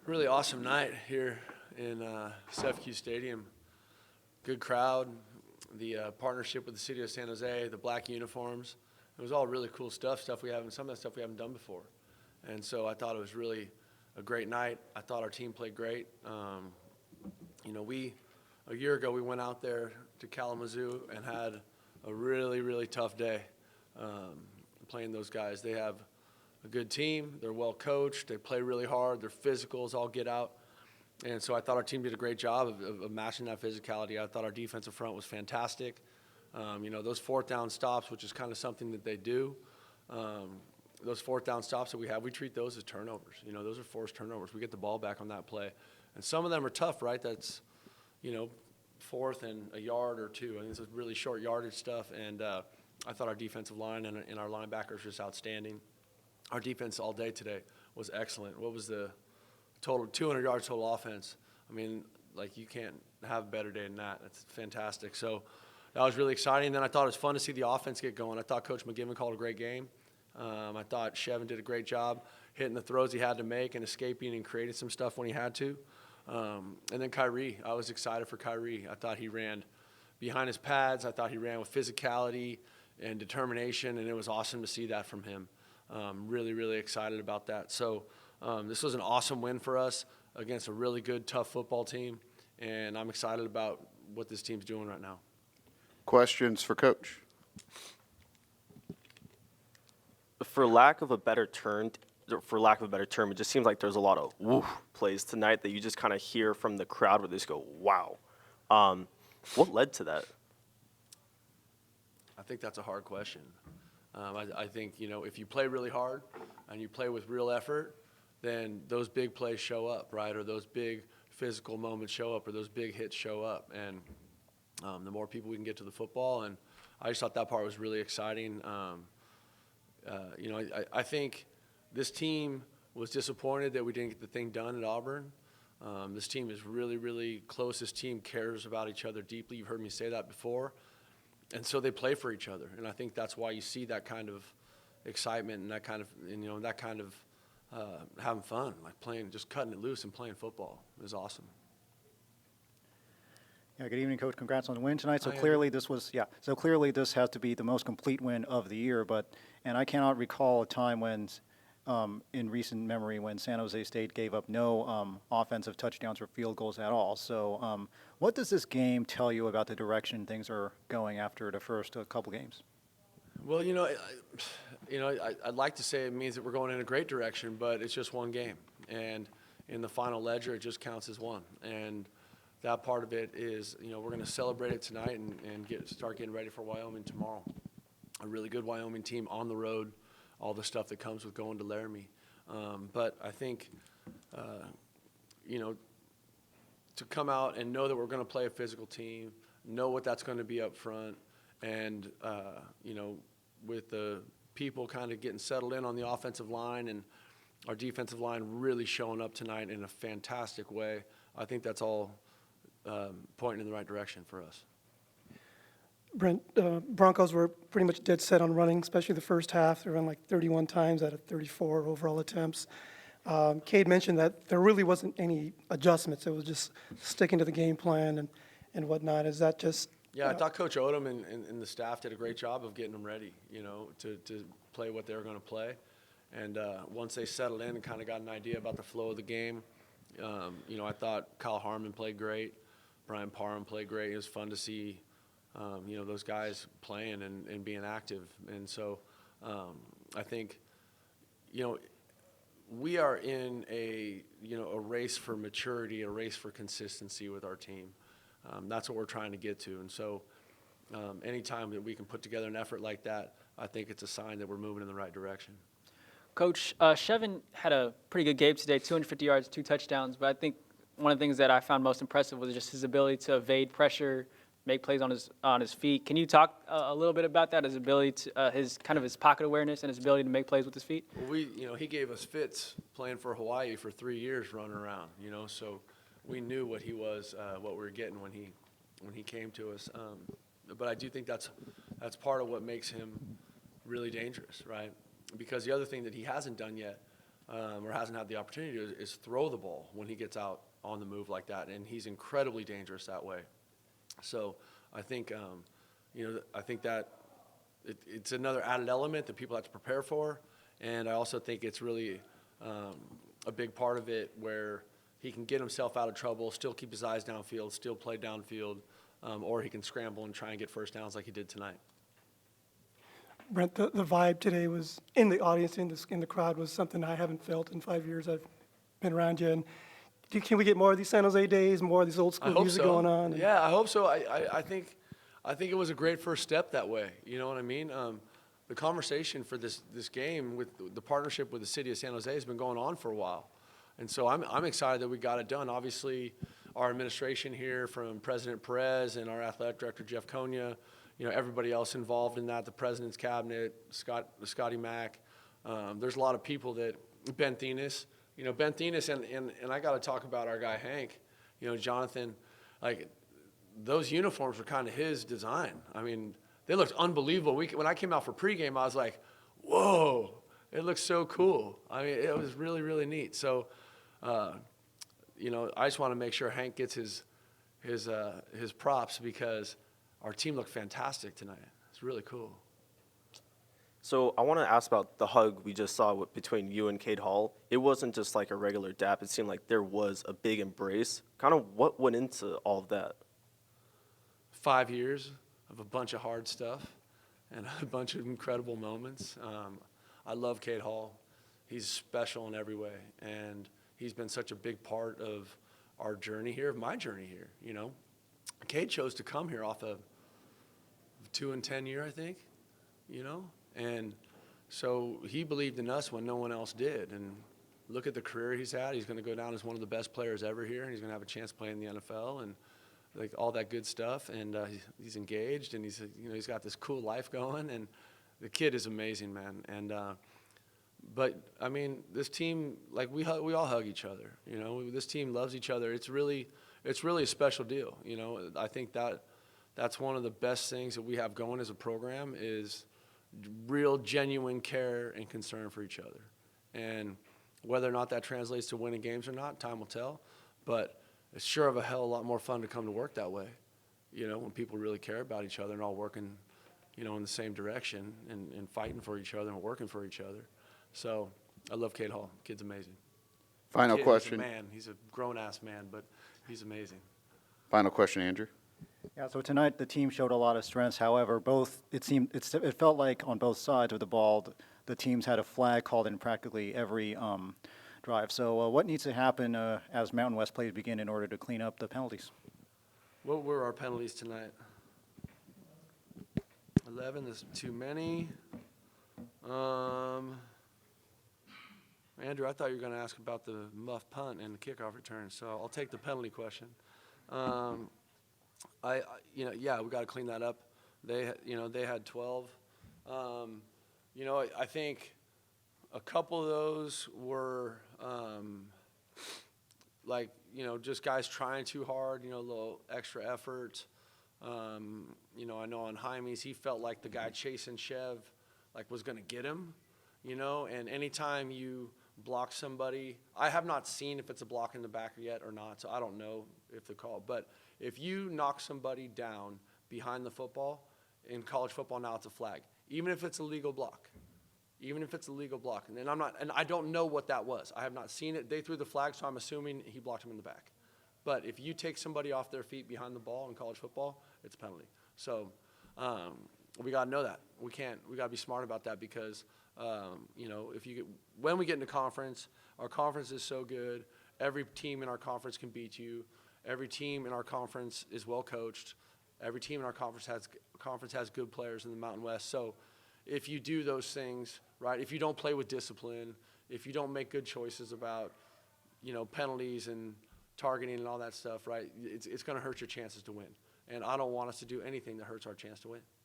Really awesome night here in CFQ Stadium. Good crowd, the partnership with the city of San Jose, the black uniforms. It was all really cool stuff we haven't, some of that stuff we haven't done before. And so I thought it was really a great night. I thought our team played great. A year ago we went out there to Kalamazoo and had a really, really tough day playing those guys. They have a good team. They're well coached. They play really hard. They're physicals, all get out. And so I thought our team did a great job of matching that physicality. I thought our defensive front was fantastic. Those fourth down stops, which is kind of something that they do, those fourth down stops that we have, we treat those as turnovers. Those are forced turnovers. We get the ball back on that play. And some of them are tough, right? That's, fourth and a yard or two. I think it's really short yardage stuff. And I thought our defensive line and our linebackers were just outstanding. Our defense all day today was excellent. What was the total? 200 yards total offense. I mean, you can't have a better day than that. That's fantastic. So that was really exciting. Then I thought it was fun to see the offense get going. I thought Coach McGiven called a great game. I thought Chevin did a great job hitting the throws he had to make and escaping and creating some stuff when he had to. And then Kyrie, I was excited for Kyrie. I thought he ran behind his pads. I thought he ran with physicality and determination, and it was awesome to see that from him. Really, really excited about that. So this was an awesome win for us against a really good, tough football team, and I'm excited about what this team's doing right now. Questions for Coach? For lack of a better term, it just seems like there's a lot of woo plays tonight that you just kind of hear from the crowd where they just go, wow. What led to that? I think that's a hard question. I think, if you play really hard and you play with real effort, then those big plays show up, right? Or those big physical moments show up, or those big hits show up. And the more people we can get to the football, and I just thought that part was really exciting. I think this team was disappointed that we didn't get the thing done at Auburn. This team is really, really close. This team cares about each other deeply. You've heard me say that before. And so they play for each other, and I think that's why you see that kind of excitement and that kind of having fun, like playing, just cutting it loose and playing football. It was awesome. Yeah, good evening, Coach. Congrats on the win tonight. So clearly this has to be the most complete win of the year. And I cannot recall a time when, in recent memory, when San Jose State gave up no offensive touchdowns or field goals at all. So what does this game tell you about the direction things are going after the first couple games? Well, I'd like to say it means that we're going in a great direction, but it's just one game. And in the final ledger, it just counts as one. And that part of it is, we're going to celebrate it tonight and start getting ready for Wyoming tomorrow. A really good Wyoming team on the road, all the stuff that comes with going to Laramie. But I think, to come out and know that we're going to play a physical team, know what that's going to be up front, and, with the people kind of getting settled in on the offensive line and our defensive line really showing up tonight in a fantastic way, I think that's all pointing in the right direction for us. Brent, Broncos were pretty much dead set on running, especially the first half. They ran 31 times out of 34 overall attempts. Cade mentioned that there really wasn't any adjustments. It was just sticking to the game plan and whatnot. Is that just... Yeah, I thought Coach Odom and the staff did a great job of getting them ready, to play what they were going to play. And once they settled in and kind of got an idea about the flow of the game, I thought Kyle Harmon played great. Brian Parham played great. It was fun to see, those guys playing and being active. And so I think, we are in a race for maturity, a race for consistency with our team. That's what we're trying to get to. And so anytime that we can put together an effort like that, I think it's a sign that we're moving in the right direction. Coach, Chevin had a pretty good game today, 250 yards, 2 touchdowns. But I think one of the things that I found most impressive was just his ability to evade pressure, make plays on his feet. Can you talk a little bit about that, his ability to his pocket awareness and his ability to make plays with his feet? Well, he gave us fits playing for Hawaii for 3 years running around, so we knew what he was, what we were getting when he came to us. But I do think that's part of what makes him really dangerous, right? Because the other thing that he hasn't done yet or hasn't had the opportunity to, is throw the ball when he gets out on the move like that, and he's incredibly dangerous that way. So I think, I think that it's another added element that people have to prepare for, and I also think it's really a big part of it where he can get himself out of trouble, still keep his eyes downfield, still play downfield, or he can scramble and try and get first downs like he did tonight. Brent, the vibe today was in the audience, in the crowd, was something I haven't felt in 5 years I've been around you. And can we get more of these San Jose days, more of these old I school hope music so. going on? Yeah, I hope so. I think it was a great first step that way. You know what I mean? The conversation for this game with the partnership with the city of San Jose has been going on for a while. And so I'm excited that we got it done. Obviously, our administration here, from President Perez and our athletic director, Jeff Konya, everybody else involved in that, the president's cabinet, Scotty Mack. There's a lot of people that, Ben Thenis, Ben Thenis, and I got to talk about our guy, Hank, Jonathan, like those uniforms were kind of his design. I mean, they looked unbelievable. When I came out for pregame, I was like, whoa, it looks so cool. I mean, it was really, really neat. So, I just want to make sure Hank gets his props because our team looked fantastic tonight. It's really cool. So I want to ask about the hug we just saw between you and Cade Hall. It wasn't just like a regular dap. It seemed like there was a big embrace. Kind of what went into all of that? 5 years of a bunch of hard stuff and a bunch of incredible moments. I love Cade Hall. He's special in every way, and he's been such a big part of our journey here, of my journey here, Cade chose to come here off a 2 and 10 year, I think, and so he believed in us when no one else did. And look at the career he's had. He's going to go down as one of the best players ever here, and he's going to have a chance playing in the NFL and like all that good stuff. And he's engaged, and he's got this cool life going, and the kid is amazing, man. And but I mean, this team, like we all hug each other. This team loves each other. It's really a special deal. I think that's one of the best things that we have going as a program is real, genuine care and concern for each other. And whether or not that translates to winning games or not, time will tell. But it's sure of a hell of a lot more fun to come to work that way, when people really care about each other and all working, in the same direction and fighting for each other and working for each other. So I love Cade Hall. Kid's amazing. Final Kid is a question. man. He's a grown-ass man, but he's amazing. Final question, Andrew. Yeah, so tonight the team showed a lot of strengths. However, it felt like on both sides of the ball, the teams had a flag called in practically every drive. So what needs to happen as Mountain West plays begin in order to clean up the penalties? What were our penalties tonight? 11 is too many. Andrew, I thought you were going to ask about the muff punt and the kickoff return, so I'll take the penalty question. Yeah, we got to clean that up. They had 12. I think a couple of those were just guys trying too hard, a little extra effort. I know on Jaime's, he felt like the guy chasing Chev was going to get him, and anytime you block somebody, I have not seen if it's a block in the back yet or not, so I don't know if the call, but if you knock somebody down behind the football, in college football now it's a flag, even if it's a legal block. And I don't know what that was. I have not seen it. They threw the flag, so I'm assuming he blocked him in the back. But if you take somebody off their feet behind the ball in college football, it's a penalty. So we got to know that. We got to be smart about that because, when we get into conference, our conference is so good. Every team in our conference can beat you. Every team in our conference is well coached. Every team in our conference has good players in the Mountain West. So if you do those things, right, if you don't play with discipline, if you don't make good choices about, penalties and targeting and all that stuff, right, it's going to hurt your chances to win. And I don't want us to do anything that hurts our chance to win.